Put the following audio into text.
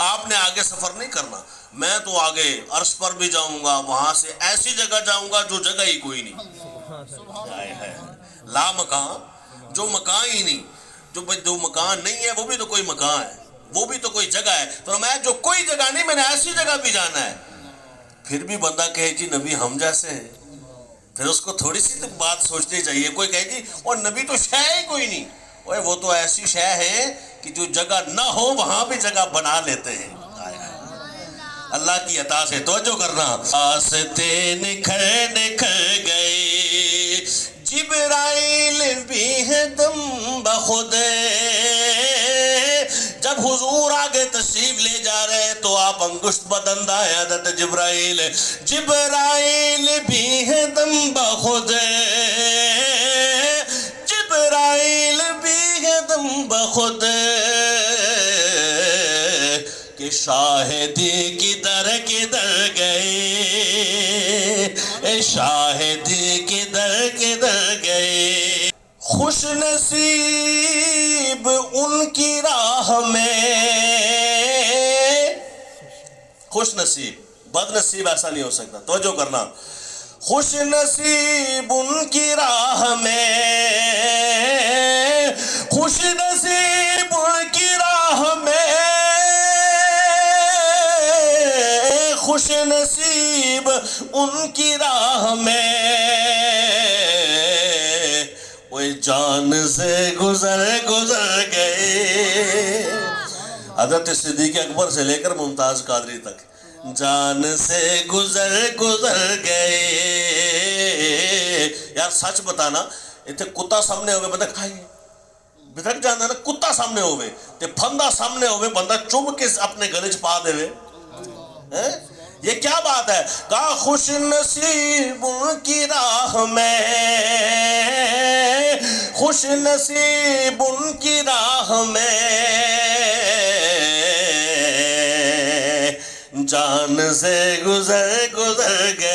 آپ نے آگے سفر نہیں کرنا، میں تو آگے عرش پر بھی جاؤں گا، وہاں سے ایسی جگہ جاؤں گا جو جگہ ہی کوئی نہیں، لا مکان، جو مکان ہی نہیں، جو مکان نہیں ہے وہ بھی تو کوئی مکان ہے، وہ بھی تو کوئی جگہ ہے، تو میں جو کوئی جگہ نہیں، میں نے ایسی جگہ بھی جانا ہے۔ پھر بھی بندہ کہے جی نبی ہم جیسے ہیں، پھر اس کو تھوڑی سی بات سوچنی چاہیے۔ کوئی کہے جی اور نبی تو شے ہی کوئی نہیں، وہ تو ایسی شے ہے کہ جو جگہ نہ ہو وہاں بھی جگہ بنا لیتے ہیں۔ اللہ کی عطا سے توجہ کرنا۔ آستے نکھر نکھر گئے جبرائیل بھی ہے دم بخود، جب حضور آگے تشریف لے جا رہے تو آپ انگشت بدندہ حضرت جبرائیل، جبرائیل بھی ہے دم بخود، جبرائیل بھی ہے دم بخود، کہ شاہدی کدھر کدھر گئے، شاہدی کدھر کدھر گئے۔ خوش نصیب ان کی راہ میں، خوش نصیب، بد نصیب ایسا نہیں ہو سکتا، توجہ کرنا۔ خوش نصیب ان کی راہ میں، خوش نصیب ان کی راہ میں، خوش نصیب ان کی راہ میں، وہ جان سے گزر گزر گئے۔ حضرت صدیق اکبر سے لے کر ممتاز قادری تک جان سے گزر گزر گئے۔ یار سچ بتانا، اتنے کتا سامنے ہوئے بندہ کھائیے بھٹک جانا نا، کتا سامنے ہوئے تے پھندا سامنے ہوئے بندہ چوب کے اپنے گلے چ پا دے، یہ کیا بات ہے؟ کہا خوش نصیب ان کی راہ میں، خوش نصیب ان کی راہ میں، جان سے گزر گزر گئے۔